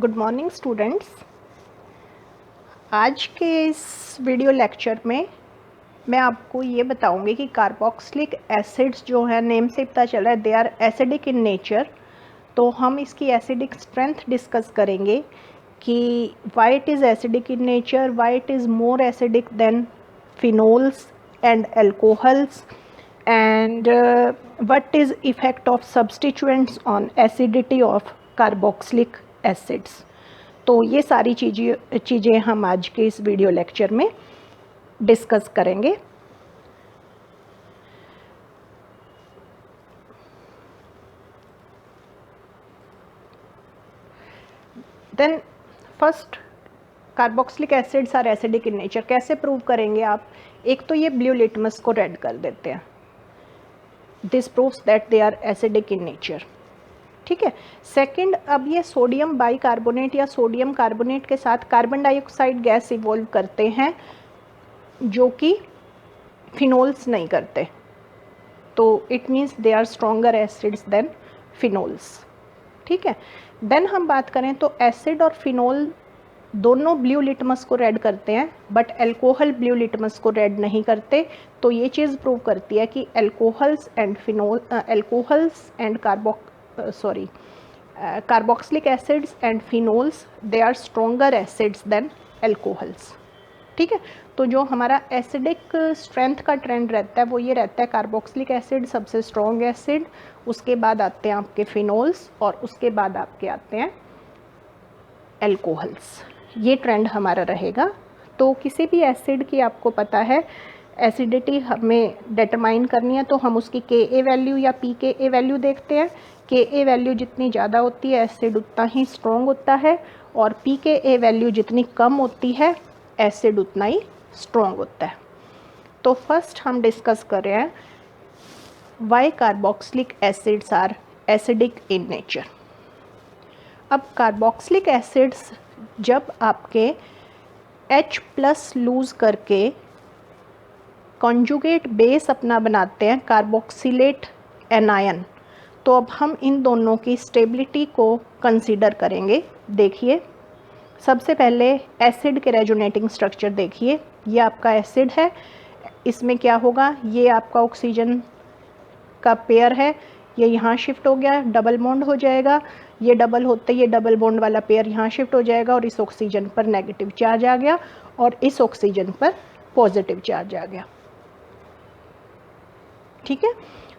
Good morning students. आज के इस वीडियो लेक्चर में मैं आपको ये बताऊंगी कि कार्बोक्सिलिक एसिड्स जो है, नेम से पता चल रहा है they are acidic in nature. तो हम इसकी एसिडिक स्ट्रेंथ डिस्कस करेंगे कि why it is acidic in nature, why it is more acidic than phenols and alcohols, and what is effect of substituents on acidity of carboxylic acids। तो ये सारी चीज़ें हम आज के इस वीडियो लेक्चर में डिस्कस करेंगे। Then first, carboxylic acids are acidic in nature. कैसे प्रूव करेंगे आप? एक तो ये ब्लू लिटमस को रेड कर देते हैं, this proves that they are acidic in nature. ठीक है। सेकंड, अब ये सोडियम बाइकार्बोनेट या सोडियम कार्बोनेट के साथ कार्बन डाइऑक्साइड गैस इवॉल्व करते हैं, जो कि फिनोल्स नहीं करते। तो it means they are stronger acids than phenols. ठीक है। देन हम बात करें तो एसिड और फिनोल दोनों ब्लू लिटमस को रेड करते हैं, बट एल्कोहल ब्लू लिटमस को रेड नहीं करते। तो ये चीज़ प्रूव करती है कि alcohols and carboxylic acids and phenols they are stronger acids than alcohols. ठीक है। तो जो हमारा एसिडिक स्ट्रेंथ का ट्रेंड रहता है वो ये रहता है, कार्बोक्सिलिक एसिड सबसे स्ट्रॉन्ग एसिड, उसके बाद आते हैं आपके फिनोल्स और उसके बाद आपके आते हैं एल्कोहल्स। ये ट्रेंड हमारा रहेगा। तो किसी भी एसिड की आपको पता है एसिडिटी हमें डिटरमाइन करनी है तो हम उसकी Ka वैल्यू या pKa वैल्यू देखते हैं। Ka वैल्यू जितनी ज़्यादा होती है एसिड उतना ही स्ट्रॉन्ग होता है, और pKa वैल्यू जितनी कम होती है एसिड उतना ही स्ट्रॉन्ग होता है। तो फर्स्ट हम डिस्कस कर रहे हैं why carboxylic acids are acidic in nature. अब कार्बोक्सिलिक एसिड्स जब आपके H+ लूज़ करके कॉन्जुगेट बेस अपना बनाते हैं कार्बोक्सिलेट एनायन, तो अब हम इन दोनों की स्टेबिलिटी को कंसीडर करेंगे। देखिए, सबसे पहले एसिड के रेजोनेटिंग स्ट्रक्चर देखिए। ये आपका एसिड है, इसमें क्या होगा, ये आपका ऑक्सीजन का पेयर है, ये यहाँ शिफ्ट हो गया, डबल बॉन्ड हो जाएगा। ये डबल होते ये डबल बॉन्ड वाला पेयर यहाँ शिफ्ट हो जाएगा और इस ऑक्सीजन पर नेगेटिव चार्ज आ गया और इस ऑक्सीजन पर पॉजिटिव चार्ज आ गया। ठीक है।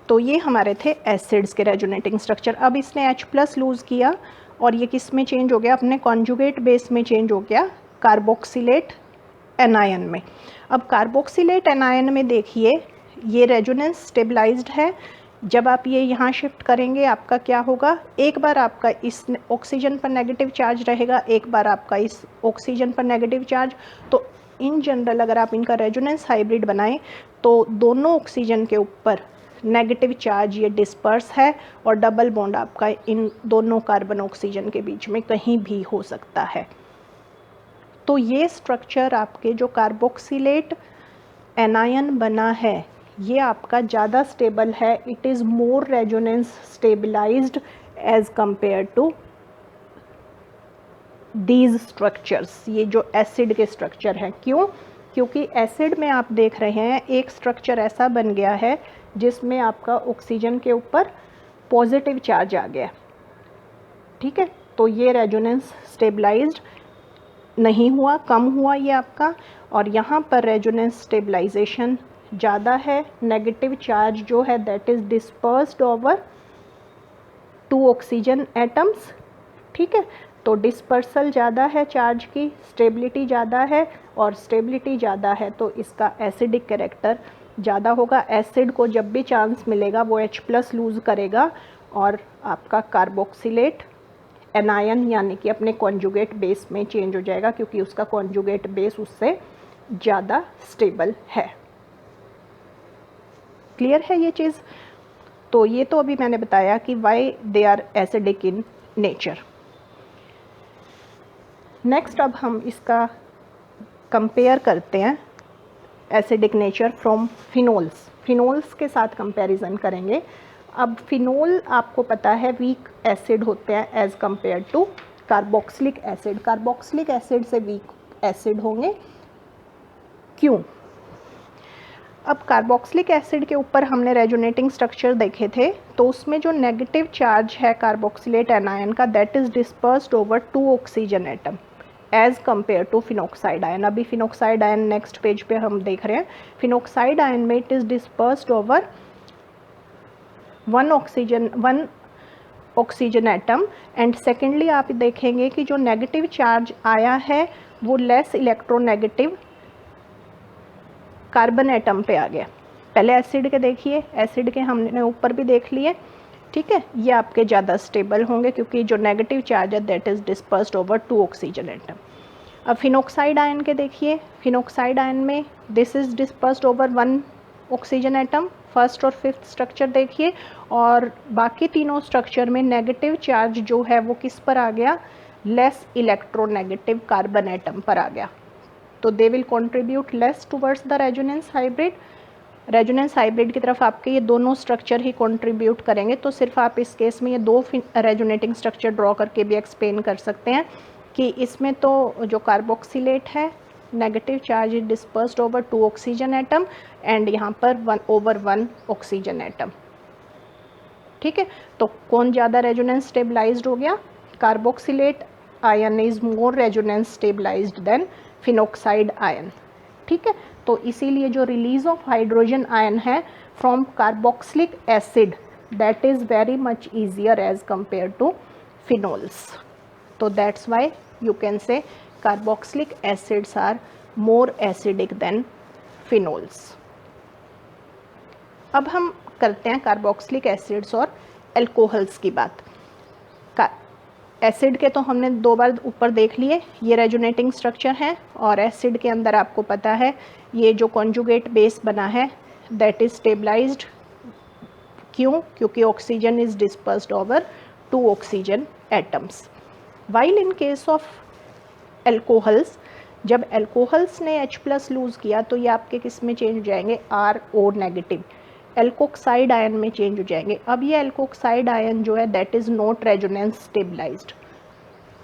तो ये हमारे थे एसिड्स के रेजोनेटिंग स्ट्रक्चर। अब इसने H+ लूज़ किया और ये किस में चेंज हो गया, अपने कॉन्जुगेट बेस में चेंज हो गया कार्बोक्सिलेट एनायन में। अब कार्बोक्सिलेट एनायन में देखिए ये रेजोनेंस स्टेबलाइज्ड है। जब आप ये यहाँ शिफ्ट करेंगे आपका क्या होगा, एक बार आपका इस ऑक्सीजन पर नेगेटिव चार्ज रहेगा, एक बार आपका इस ऑक्सीजन पर नेगेटिव चार्ज। तो इन जनरल अगर आप इनका रेजोनेंस हाइब्रिड बनाएं तो दोनों ऑक्सीजन के ऊपर नेगेटिव चार्ज ये डिस्पर्स है और डबल बॉन्ड आपका इन दोनों कार्बन ऑक्सीजन के बीच में कहीं भी हो सकता है। तो ये स्ट्रक्चर आपके जो कार्बोक्सिलेट एनायन बना है ये आपका ज़्यादा स्टेबल है। It is more resonance stabilised as compare to these structures. ये जो एसिड के स्ट्रक्चर हैं, क्यों? क्योंकि एसिड में आप देख रहे हैं एक स्ट्रक्चर ऐसा बन गया है जिसमें आपका ऑक्सीजन के ऊपर पॉजिटिव चार्ज आ गया। ठीक है। तो ये रेजोनेंस स्टेबलाइज्ड नहीं हुआ, कम हुआ ये आपका, और यहाँ पर रेजोनेंस स्टेबलाइजेशन ज़्यादा है। नेगेटिव चार्ज जो है that is dispersed over 2 oxygen atoms. ठीक है। तो डिस्पर्सल ज़्यादा है चार्ज की, स्टेबिलिटी ज़्यादा है, और स्टेबिलिटी ज़्यादा है तो इसका एसिडिक कैरेक्टर ज़्यादा होगा। एसिड को जब भी चांस मिलेगा वो H+ लूज़ करेगा और आपका कार्बोक्सिलेट एनायन यानी कि अपने कॉन्जुगेट बेस में चेंज हो जाएगा, क्योंकि उसका कॉन्जुगेट बेस उससे ज़्यादा स्टेबल है। क्लियर है ये चीज़? तो ये तो अभी मैंने बताया कि why they are acidic in nature. Next, अब हम इसका कंपेयर करते हैं acidic nature from phenols. Phenols के साथ कंपैरिजन करेंगे। अब फिनोल आपको पता है वीक एसिड होते हैं as compare to carboxylic acid, carboxylic acid से वीक एसिड होंगे। क्यों? अब कार्बोक्सिलिक एसिड के ऊपर हमने रेजोनेटिंग स्ट्रक्चर देखे थे, तो उसमें जो नेगेटिव चार्ज है कार्बोक्सिलेट एनायन का, that is dispersed over 2 oxygen atom as compare to phenoxide ion. अभी फिनोक्साइड आयन नेक्स्ट पेज पे हम देख रहे हैं। फिनोक्साइड आयन में it is dispersed over 1 oxygen atom. And secondly आप देखेंगे कि जो नेगेटिव चार्ज आया है वो लेस इलेक्ट्रोनेगेटिव कार्बन एटम पे आ गया। पहले एसिड के देखिए, एसिड के हमने ऊपर भी देख लिए, ठीक है, ये आपके ज़्यादा स्टेबल होंगे क्योंकि जो नेगेटिव चार्ज है that is dispersed over 2 oxygen atom. अब फिनोक्साइड आयन के देखिए, फिनोक्साइड आयन में this is dispersed over 1 oxygen atom, first और फिफ्थ स्ट्रक्चर देखिए, और बाकी तीनों स्ट्रक्चर में नेगेटिव चार्ज जो है वो किस पर आ गया, लेस इलेक्ट्रोनेगेटिव कार्बन एटम पर आ गया। तो they will contribute less towards the resonance hybrid. Resonance hybrid की तरफ आपके ये दोनों स्ट्रक्चर ही कंट्रीब्यूट करेंगे। तो सिर्फ आप इस केस में ये 2 रेजोनेटिंग स्ट्रक्चर ड्रॉ करके भी एक्सप्लेन कर सकते हैं कि इसमें तो जो कार्बोक्सिलेट है negative charge is dispersed over 2 oxygen atom and यहाँ पर 1/1 ऑक्सीजन एटम, ठीक है। तो कौन ज़्यादा रेजोनेंस स्टेबलाइज्ड हो गया? Carboxylate ion is more resonance stabilized than phenoxide ion, ठीक है। तो इसीलिए जो रिलीज ऑफ हाइड्रोजन आयन है from carboxylic acid that is very much easier as compare to phenols. तो that's why you can say carboxylic acids are more acidic than phenols. अब हम करते हैं कार्बोक्सिलिक एसिड्स और एल्कोहल्स की बात। Acid के तो हमने 2 बार ऊपर देख लिए, ये रेजोनेटिंग स्ट्रक्चर हैं, और एसिड के अंदर आपको पता है ये जो कॉन्जुगेट बेस बना है दैट इज स्टेबलाइज्ड। क्यों? क्योंकि oxygen is dispersed over 2 oxygen atoms. While in case of alcohols, जब एल्कोहल्स ने H+ लूज़ किया तो ये आपके किस में चेंज हो जाएंगे, RO नेगेटिव, एल्कोक्साइड आयन में चेंज हो जाएंगे। अब ये एल्कोक्साइड आयन जो है that is not resonance stabilised,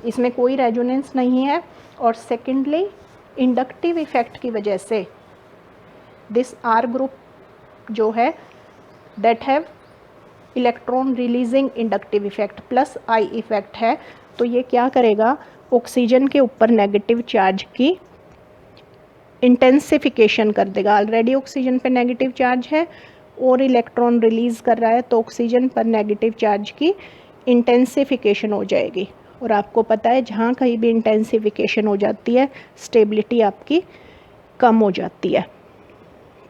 इसमें कोई रेजोनेंस नहीं है। और सेकेंडली इंडक्टिव इफेक्ट की वजह से दिस R ग्रुप जो है that have electron releasing inductive effect plus I effect है, तो ये क्या करेगा, ऑक्सीजन के ऊपर नेगेटिव चार्ज की इंटेंसिफिकेशन कर देगा। ऑलरेडी ऑक्सीजन पे नेगेटिव चार्ज है और इलेक्ट्रॉन रिलीज़ कर रहा है, तो ऑक्सीजन पर नेगेटिव चार्ज की इंटेंसिफिकेशन हो जाएगी। और आपको पता है जहाँ कहीं भी इंटेंसिफिकेशन हो जाती है स्टेबिलिटी आपकी कम हो जाती है,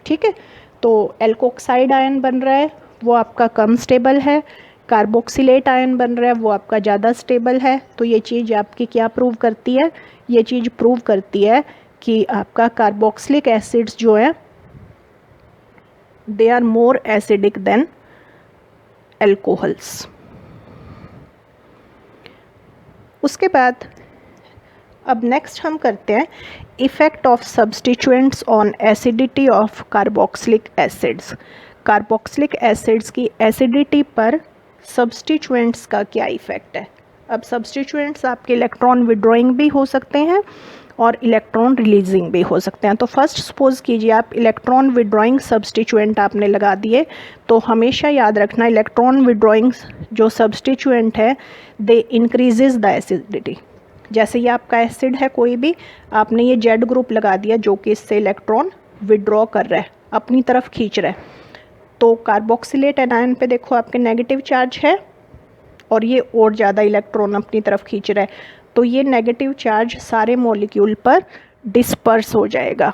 ठीक है। तो एल्कोक्साइड आयन बन रहा है वो आपका कम स्टेबल है, कार्बोक्सिलेट आयन बन रहा है वो आपका ज़्यादा स्टेबल है। तो ये चीज़ आपकी क्या प्रूव करती है, ये चीज़ प्रूव करती है कि आपका कार्बोक्सिलिक एसिड्स जो है they are more acidic than alcohols. उसके बाद अब नेक्स्ट हम करते हैं effect of substituents on acidity of carboxylic acids. Carboxylic acids की एसिडिटी पर सब्स्टिट्यूएंट्स का क्या इफ़ेक्ट है। अब सब्स्टिट्यूएंट्स आपके इलेक्ट्रॉन विड्रॉइंग भी हो सकते हैं और इलेक्ट्रॉन रिलीजिंग भी हो सकते हैं। तो फर्स्ट सपोज कीजिए आप इलेक्ट्रॉन विड्रॉइंग सब्स्टिट्यूएंट आपने लगा दिए, तो हमेशा याद रखना इलेक्ट्रॉन विड्रॉइंग जो सब्स्टिट्यूएंट है दे इंक्रीजेज द एसिडिटी। जैसे ये आपका एसिड है कोई भी, आपने ये Z ग्रुप लगा दिया जो कि इससे इलेक्ट्रॉन विड्रॉ कर रहा है, अपनी तरफ खींच रहा है। तो कार्बोक्सिलेट एनायन पे देखो आपके नेगेटिव चार्ज है और ये और ज़्यादा इलेक्ट्रॉन अपनी तरफ खींच रहा है, तो ये नेगेटिव चार्ज सारे मॉलिक्यूल पर डिस्पर्स हो जाएगा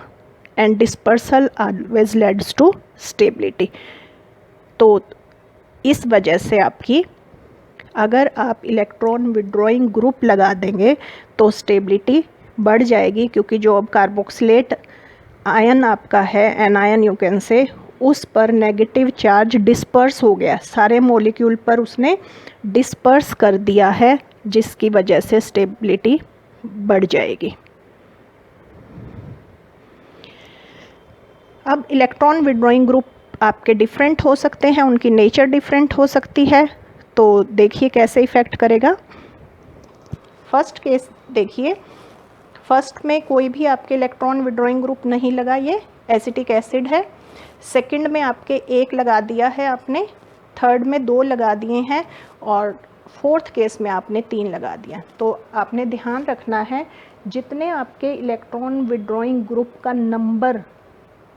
and dispersal always leads to stability. तो इस वजह से आपकी अगर आप इलेक्ट्रॉन विड्रॉइंग ग्रुप लगा देंगे तो स्टेबिलिटी बढ़ जाएगी, क्योंकि जो अब कार्बोक्सिलेट आयन आपका है एनायन यू कैन से, उस पर नेगेटिव चार्ज डिस्पर्स हो गया, सारे मॉलिक्यूल पर उसने डिस्पर्स कर दिया है, जिसकी वजह से स्टेबिलिटी बढ़ जाएगी। अब इलेक्ट्रॉन विड्रॉइंग ग्रुप आपके डिफरेंट हो सकते हैं, उनकी नेचर डिफरेंट हो सकती है। तो देखिए कैसे इफ़ेक्ट करेगा। फर्स्ट केस देखिए, फर्स्ट में कोई भी आपके इलेक्ट्रॉन विड्रॉइंग ग्रुप नहीं लगा, ये एसिटिक एसिड है। सेकंड में आपके 1 लगा दिया है आपने, थर्ड में 2 लगा दिए हैं, और फोर्थ केस में आपने 3 लगा दिया। तो आपने ध्यान रखना है जितने आपके इलेक्ट्रॉन विड्रॉइंग ग्रुप का नंबर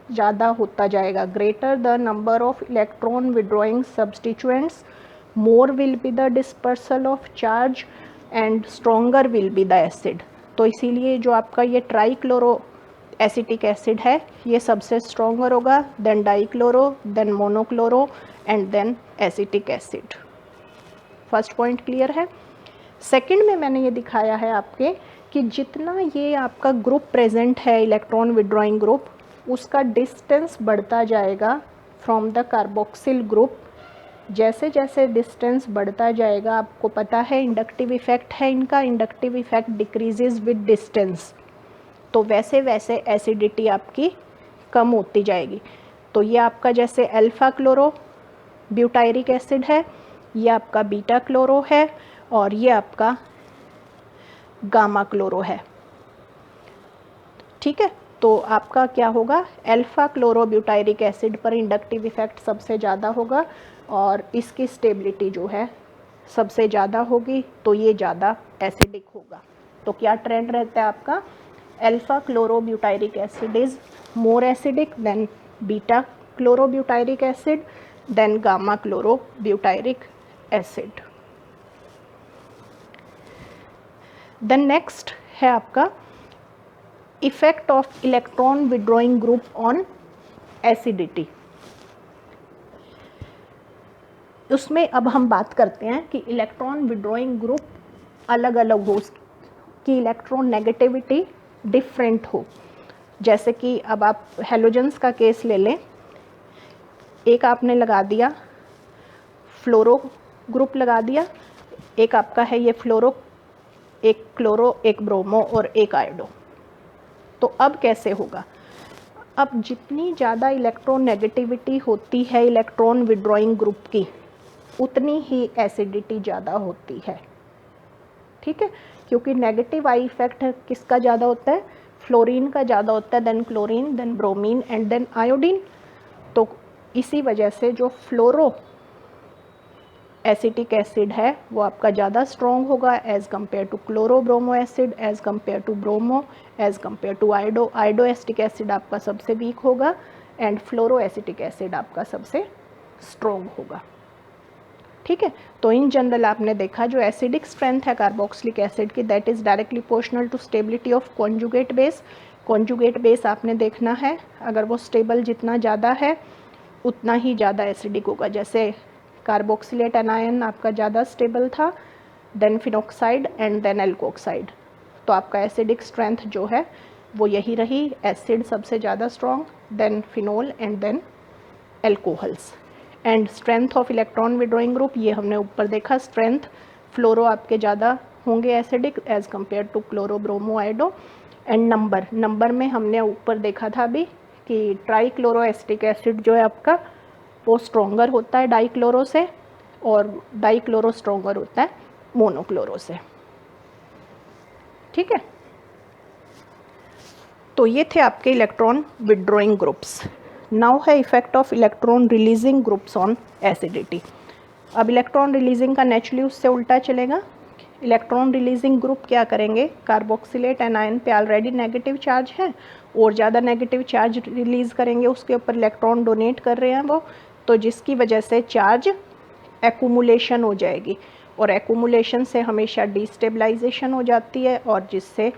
ज़्यादा होता जाएगा, greater the number of electron withdrawing substituents, more will be the dispersal of charge and stronger will be the acid. तो इसीलिए जो आपका ये ट्राईक्लोरो एसिटिक एसिड है ये सबसे स्ट्रोंगर होगा, then dichloro, then monochloro and then acetic acid. First point clear है। सेकंड में मैंने ये दिखाया है आपके कि जितना ये आपका ग्रुप प्रेजेंट है इलेक्ट्रॉन विड्रॉइंग ग्रुप, उसका डिस्टेंस बढ़ता जाएगा फ्रॉम द कार्बोक्सिल ग्रुप। जैसे जैसे डिस्टेंस बढ़ता जाएगा, आपको पता है इंडक्टिव इफेक्ट है इनका, inductive effect decreases with distance, तो वैसे वैसे एसिडिटी आपकी कम होती जाएगी। तो ये आपका जैसे अल्फा क्लोरो ब्यूटायरिक एसिड है, ये आपका बीटा क्लोरो है, और ये आपका गामा क्लोरो है। ठीक है, तो आपका क्या होगा, अल्फा क्लोरो ब्यूटायरिक एसिड पर इंडक्टिव इफेक्ट सबसे ज़्यादा होगा और इसकी स्टेबिलिटी जो है सबसे ज़्यादा होगी, तो ये ज़्यादा एसिडिक होगा। तो क्या ट्रेंड रहता है आपका, alpha chloro butyric acid is more acidic than beta chloro butyric acid than gamma chloro butyric acid. Then next है आपका effect of electron withdrawing group on acidity. उसमें अब हम बात करते हैं कि इलेक्ट्रॉन विड्रॉइंग ग्रुप अलग अलग हो, कि इलेक्ट्रॉन नेगेटिविटी डिफरेंट हो। जैसे कि अब आप हेलोजेंस का केस ले लें, एक आपने लगा दिया फ्लोरो ग्रुप लगा दिया, एक आपका है ये फ्लोरो, एक क्लोरो, एक ब्रोमो और एक आयोडो। तो अब कैसे होगा, अब जितनी ज़्यादा इलेक्ट्रॉन नेगेटिविटी होती है इलेक्ट्रॉन विड्रॉइंग ग्रुप की, उतनी ही एसिडिटी ज़्यादा होती है। ठीक है, क्योंकि नेगेटिव आई इफेक्ट किसका ज़्यादा होता है, फ्लोरीन का ज़्यादा होता है, then chlorine, then bromine and then iodine. तो इसी वजह से जो फ्लोरो एसिटिक एसिड है वो आपका ज़्यादा स्ट्रॉन्ग होगा as compare to chloro bromo acid, as compare to bromo, as compare to iodo. Iodo acetic acid आपका सबसे वीक होगा एंड फ्लोरो एसिटिक एसिड आपका सबसे स्ट्रॉन्ग होगा। ठीक है, तो इन जनरल आपने देखा जो एसिडिक स्ट्रेंथ है कार्बोक्सिलिक एसिड की, that is directly proportional to stability of conjugate base. Conjugate base आपने देखना है, अगर वो स्टेबल जितना ज़्यादा है उतना ही ज़्यादा एसिडिक होगा। जैसे कार्बोक्सिलेट एनायन आपका ज़्यादा स्टेबल था, then phenoxide and then alkoxide, तो आपका एसिडिक स्ट्रेंथ जो है वो यही रही, एसिड सबसे ज़्यादा strong, then phenol and then alcohols. And strength of electron withdrawing group ये हमने ऊपर देखा, स्ट्रेंथ फ्लोरो आपके ज़्यादा होंगे acidic as compare to chloro bromo iodo. And number में हमने ऊपर देखा था अभी कि ट्राईक्लोरो एसिटिक एसिड जो है आपका वो स्ट्रॉन्गर होता है डाईक्लोरो से, और डाईक्लोरो स्ट्रॉन्गर होता है मोनोक्लोरो से। ठीक है, तो ये थे आपके इलेक्ट्रॉन विड्रॉइंग ग्रुप्स। नाउ है effect of electron releasing groups on acidity. अब इलेक्ट्रॉन रिलीजिंग का नेचुरली उससे उल्टा चलेगा। इलेक्ट्रॉन रिलीजिंग ग्रुप क्या करेंगे, कार्बोक्सिलेट एनायन पे ऑलरेडी नेगेटिव चार्ज है और ज़्यादा नेगेटिव चार्ज रिलीज़ करेंगे, उसके ऊपर इलेक्ट्रॉन डोनेट कर रहे हैं वो, तो जिसकी वजह से चार्ज एक्यूमुलेशन हो जाएगी, और एक्यूमुलेशन से हमेशा डिस्टेबलाइजेशन हो जाती है, और जिससे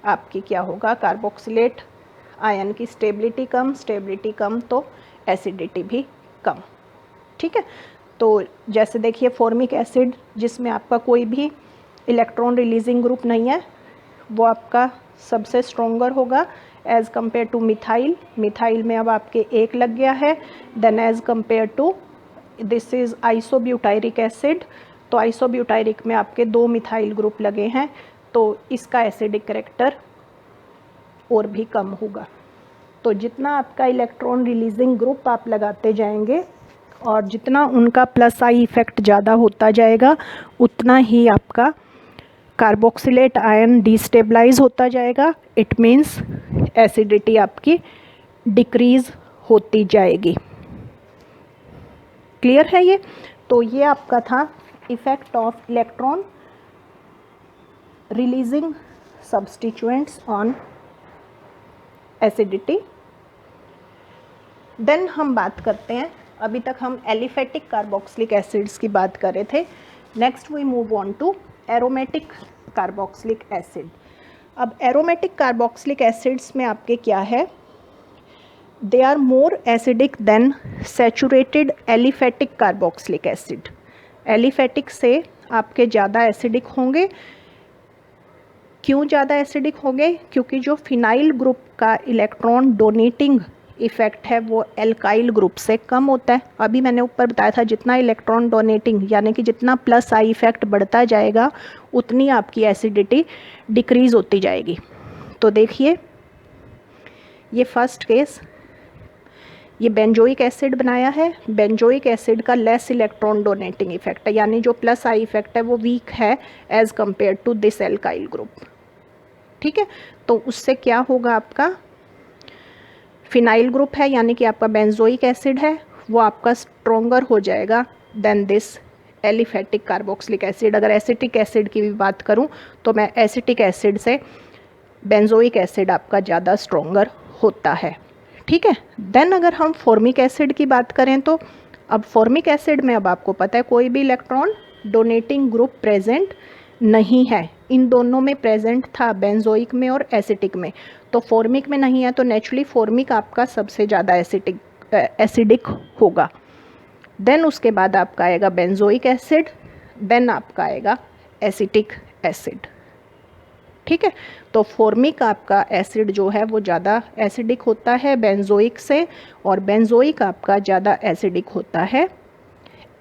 आपकी क्या होगा, कार्बोक्सिलेट आयन की स्टेबिलिटी कम तो एसिडिटी भी कम। ठीक है, तो जैसे देखिए फॉर्मिक एसिड जिसमें आपका कोई भी इलेक्ट्रॉन रिलीजिंग ग्रुप नहीं है वो आपका सबसे स्ट्रॉन्गर होगा एज़ कम्पेयर टू मिथाइल में अब आपके 1 लग गया है, then as compare to this is isobutyric acid, तो आइसोब्यूटायरिक में आपके 2 मिथाइल ग्रुप लगे हैं, तो इसका एसिडिक करेक्टर और भी कम होगा। तो जितना आपका इलेक्ट्रॉन रिलीजिंग ग्रुप आप लगाते जाएंगे और जितना उनका प्लस आई इफेक्ट ज़्यादा होता जाएगा, उतना ही आपका कार्बोक्सिलेट आयन डिस्टेबलाइज होता जाएगा, इट मीन्स एसिडिटी आपकी डिक्रीज होती जाएगी। क्लियर है ये? तो ये आपका था effect of electron releasing substituents on acidity. Then हम बात करते हैं, अभी तक हम एलिफेटिक कार्बोक्सिलिक एसिड्स की बात कर रहे थे। Next we move on to aromatic carboxylic acid. अब एरोमेटिक कार्बोक्सिलिक एसिड्स में आपके क्या है, they are more acidic than saturated aliphatic carboxylic acid. Aliphatic से आपके ज़्यादा एसिडिक होंगे। क्यों ज़्यादा एसिडिक होंगे? क्योंकि जो फिनाइल ग्रुप का इलेक्ट्रॉन डोनेटिंग इफेक्ट है वो एल्काइल ग्रुप से कम होता है। अभी मैंने ऊपर बताया था जितना इलेक्ट्रॉन डोनेटिंग यानी कि जितना प्लस आई इफेक्ट बढ़ता जाएगा उतनी आपकी एसिडिटी डिक्रीज होती जाएगी। तो देखिए ये फर्स्ट केस, ये बेंजोइक एसिड बनाया है। बेंजोइक एसिड का लेस इलेक्ट्रॉन डोनेटिंग इफेक्ट है, यानी जो प्लस आई इफेक्ट है वो वीक है as compare to this alkyl group. ठीक है, तो उससे क्या होगा, आपका फिनाइल ग्रुप है यानी कि आपका बेंजोइक एसिड है वो आपका स्ट्रोंगर हो जाएगा than this aliphatic carboxylic acid. अगर एसिटिक एसिड की भी बात करूं तो मैं एसिटिक एसिड से बेंजोइक एसिड आपका ज़्यादा स्ट्रोंगर होता है। ठीक है, देन अगर हम फॉर्मिक एसिड की बात करें तो अब फॉर्मिक एसिड में अब आपको पता है कोई भी इलेक्ट्रॉन डोनेटिंग ग्रुप प्रेजेंट नहीं है। इन दोनों में प्रेजेंट था, बेंजोइक में और एसिटिक में, तो फॉर्मिक में नहीं है, तो नेचुरली फॉर्मिक आपका सबसे ज़्यादा एसिडिक होगा। देन उसके बाद आपका आएगा बेंजोइक एसिड, देन आपका आएगा एसिटिक एसिड। ठीक है, तो फॉर्मिक आपका एसिड जो है वो ज़्यादा एसिडिक होता है बेंजोइक से, और बेंजोइक आपका ज़्यादा एसिडिक होता है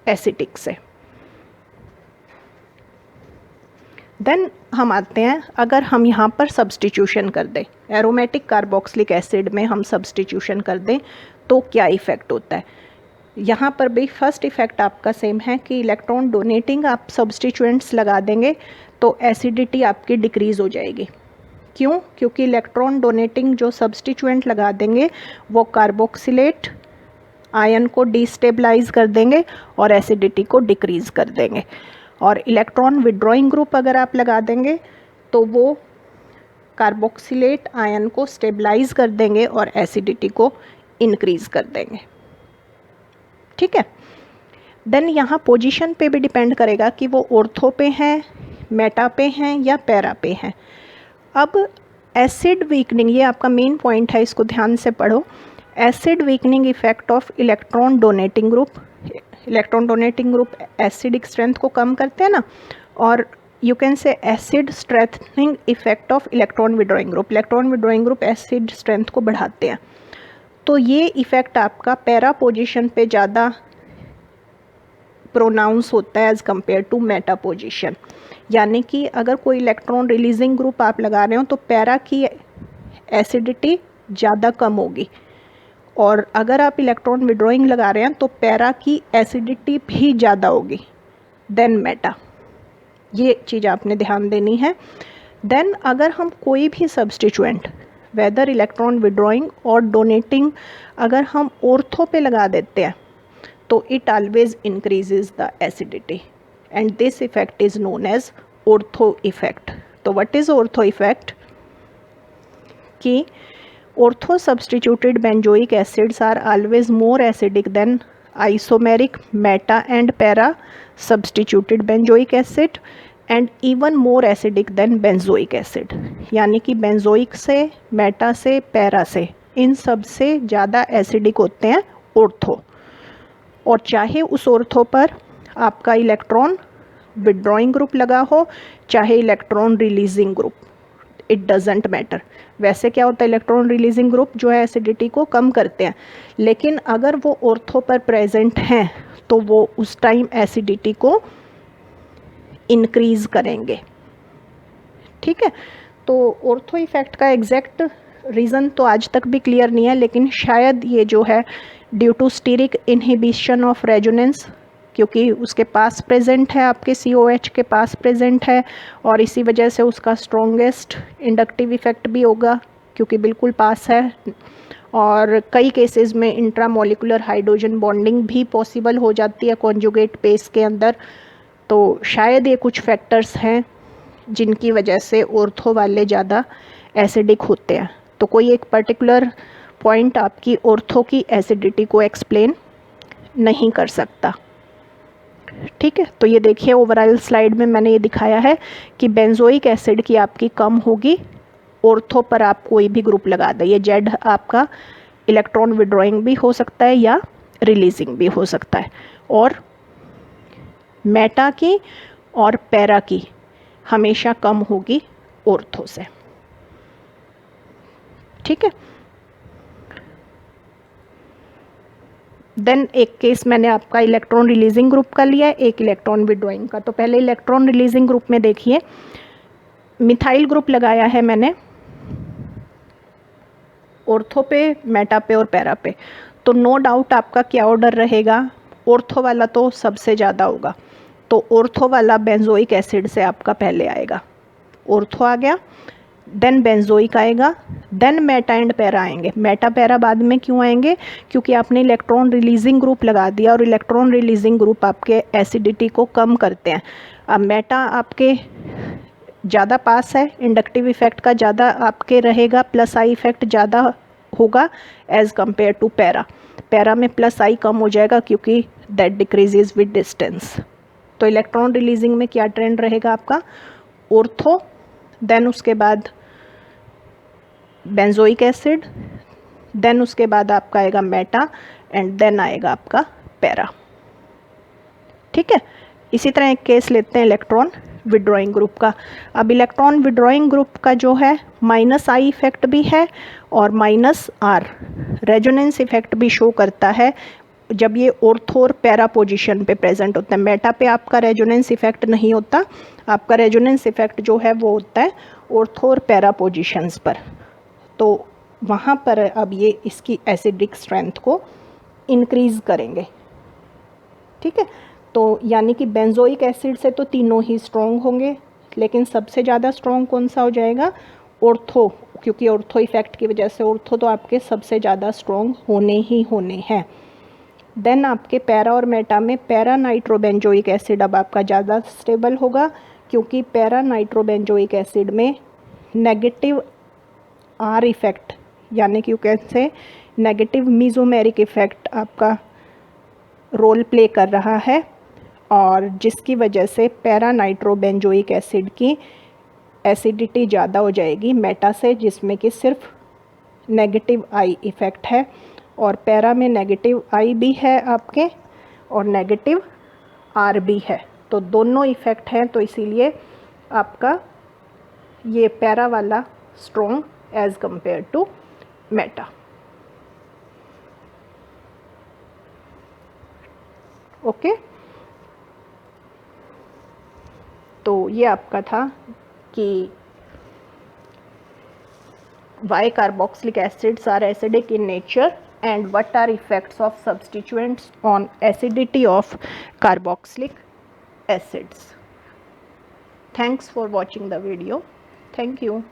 एसिटिक से। देन हम आते हैं, अगर हम यहाँ पर सब्स्टिट्यूशन कर दें, एरोमेटिक कार्बोक्सिलिक एसिड में हम सब्स्टिट्यूशन कर दें तो क्या इफ़ेक्ट होता है। यहाँ पर भी फर्स्ट इफ़ेक्ट आपका सेम है कि इलेक्ट्रॉन डोनेटिंग आप सब्स्टिट्यूएंट्स लगा देंगे तो एसिडिटी आपकी डिक्रीज़ हो जाएगी। क्यों? क्योंकि इलेक्ट्रॉन डोनेटिंग जो सब्स्टिट्यूएंट लगा देंगे वो कार्बोक्सिलेट आयन को डिस्टेबलाइज कर देंगे और एसिडिटी को डिक्रीज़ कर देंगे। और इलेक्ट्रॉन विड्रॉइंग ग्रुप अगर आप लगा देंगे तो वो कार्बोक्सिलेट आयन को स्टेबलाइज कर देंगे और एसिडिटी को इंक्रीज कर देंगे। ठीक है, देन यहाँ पोजीशन पे भी डिपेंड करेगा कि वो ऑर्थो पे हैं, मेटा पे हैं या पैरा पे हैं। अब एसिड वीकनिंग, ये आपका मेन पॉइंट है, इसको ध्यान से पढ़ो। Acid weakening effect of electron donating group. Electron donating group acidic strength को कम करते हैं ना, और यू कैन से acid strengthening effect of electron withdrawing group. Electron withdrawing group acid strength को बढ़ाते हैं। तो ये इफेक्ट आपका पैरा पोजीशन पे ज़्यादा प्रोनाउंस होता है as compare to meta position. यानी कि अगर कोई इलेक्ट्रॉन रिलीजिंग ग्रुप आप लगा रहे हो तो पैरा की एसिडिटी ज़्यादा कम होगी, और अगर आप इलेक्ट्रॉन विड्रॉइंग लगा रहे हैं तो पैरा की एसिडिटी भी ज़्यादा होगी देन मेटा। ये चीज़ आपने ध्यान देनी है। देन अगर हम कोई भी सब्स्टिट्यूएंट वेदर इलेक्ट्रॉन विड्रॉइंग और डोनेटिंग अगर हम ऑर्थो पे लगा देते हैं तो it always increases the acidity and this effect is known as ortho effect. तो व्हाट इज ऑर्थो इफेक्ट? कि ortho substituted benzoic acids are always more acidic than isomeric meta and para substituted benzoic acid and even more acidic than benzoic acid. यानी कि benzoic से, Meta से, para से, इन सब से ज़्यादा एसिडिक होते हैं ऑर्थो। और चाहे उस ऑर्थो पर आपका इलेक्ट्रॉन विड्रॉइंग ग्रुप लगा हो चाहे electron releasing group, it doesn't matter. वैसे क्या होता है, इलेक्ट्रॉन रिलीजिंग ग्रुप जो है एसिडिटी को कम करते हैं, लेकिन अगर वो ऑर्थो पर प्रेजेंट हैं तो वो उस टाइम एसिडिटी को इंक्रीज करेंगे। ठीक है, तो ऑर्थो इफेक्ट का एग्जैक्ट रीज़न तो आज तक भी क्लियर नहीं है, लेकिन शायद ये जो है due to steric inhibition of resonance क्योंकि उसके पास प्रेजेंट है, आपके COH के पास प्रेजेंट है, और इसी वजह से उसका स्ट्रॉन्गेस्ट इंडक्टिव इफ़ेक्ट भी होगा क्योंकि बिल्कुल पास है। और कई केसेस में इंट्रामोलिकुलर हाइड्रोजन बॉन्डिंग भी पॉसिबल हो जाती है कॉन्जुगेट बेस के अंदर। तो शायद ये कुछ फैक्टर्स हैं जिनकी वजह से ऑर्थो वाले ज़्यादा एसिडिक होते हैं। तो कोई एक पर्टिकुलर पॉइंट आपकी ऑर्थो की एसिडिटी को एक्सप्लेन नहीं कर सकता। ठीक है, तो ये देखिए ओवरऑल स्लाइड में मैंने ये दिखाया है कि बेंजोइक एसिड की आपकी कम होगी, ऑर्थो पर आप कोई भी ग्रुप लगा दें। ये जेड आपका इलेक्ट्रॉन विड्रॉइंग भी हो सकता है या रिलीजिंग भी हो सकता है, और मेटा की और पैरा की हमेशा कम होगी ऑर्थो से। ठीक है, देन एक केस मैंने आपका इलेक्ट्रॉन रिलीजिंग ग्रुप का लिया है, एक इलेक्ट्रॉन विड्रॉइंग का। तो पहले इलेक्ट्रॉन रिलीजिंग ग्रुप में देखिए, मिथाइल ग्रुप लगाया है मैंने ऑर्थो पे, मेटा पे और पैरा पे। तो नो डाउट आपका क्या ऑर्डर रहेगा, ऑर्थो वाला तो सबसे ज़्यादा होगा। तो ऑर्थो वाला बेंजोइक एसिड से आपका पहले आएगा, ऑर्थो आ गया, देन बेंजोइक आएगा, देन मेटा एंड पैरा आएंगे। मेटा पैरा बाद में क्यों आएंगे, क्योंकि आपने इलेक्ट्रॉन रिलीजिंग ग्रुप लगा दिया, और इलेक्ट्रॉन रिलीजिंग ग्रुप आपके एसिडिटी को कम करते हैं। अब मेटा आपके ज़्यादा पास है, इंडक्टिव इफेक्ट का ज़्यादा आपके रहेगा, प्लस आई इफेक्ट ज़्यादा होगा as compare to para. Para में प्लस आई कम हो जाएगा क्योंकि दैट डिक्रीजेज विद डिस्टेंस। तो इलेक्ट्रॉन रिलीजिंग में क्या ट्रेंड रहेगा आपका, ऑर्थो, देन उसके बाद बेंजोइक एसिड, देन उसके बाद आपका आएगा मेटा, एंड देन आएगा आपका पैरा। ठीक है, इसी तरह एक केस लेते हैं इलेक्ट्रॉन विड्रॉइंग ग्रुप का। अब इलेक्ट्रॉन विड्रॉइंग ग्रुप का जो है माइनस आई इफेक्ट भी है और माइनस आर रेजोनेंस इफेक्ट भी शो करता है जब ये ऑर्थो और पैरा पोजीशन पे प्रेजेंट होता है। मेटा पे आपका रेजोनेंस इफेक्ट नहीं होता, आपका रेजोनेंस इफेक्ट जो है वो होता है ऑर्थो और पैरा पोजीशंस पर। तो वहाँ पर अब ये इसकी एसिडिक स्ट्रेंथ को इंक्रीज़ करेंगे। ठीक है, तो यानी कि बेंजोइक एसिड से तो तीनों ही स्ट्रॉन्ग होंगे, लेकिन सबसे ज़्यादा स्ट्रॉन्ग कौन सा हो जाएगा, ऑर्थो, क्योंकि ऑर्थो इफेक्ट की वजह से ऑर्थो तो आपके सबसे ज़्यादा स्ट्रॉन्ग होने ही होने हैं। देन आपके पैरा और मेटा में पैरा नाइट्रोबेंजोइक एसिड अब आपका ज़्यादा स्टेबल होगा, क्योंकि पैरा नाइट्रोबेंजोइक एसिड में नेगेटिव आर इफेक्ट यानी कि कैसे नेगेटिव मीजोमेरिक इफेक्ट आपका रोल प्ले कर रहा है, और जिसकी वजह से पैरा नाइट्रोबेंजोइक एसिड की एसिडिटी ज़्यादा हो जाएगी मेटा से, जिसमें कि सिर्फ नेगेटिव आई इफ़ेक्ट है, और पैरा में नेगेटिव आई भी है आपके और नेगेटिव आर भी है। तो दोनों इफ़ेक्ट हैं, तो इसीलिए आपका ये पैरा वाला strong as compare to meta. Okay, तो ये आपका था कि why carboxylic acids are acidic in nature and what are effects of substituents on acidity of carboxylic acids. Thanks for watching the video. Thank you.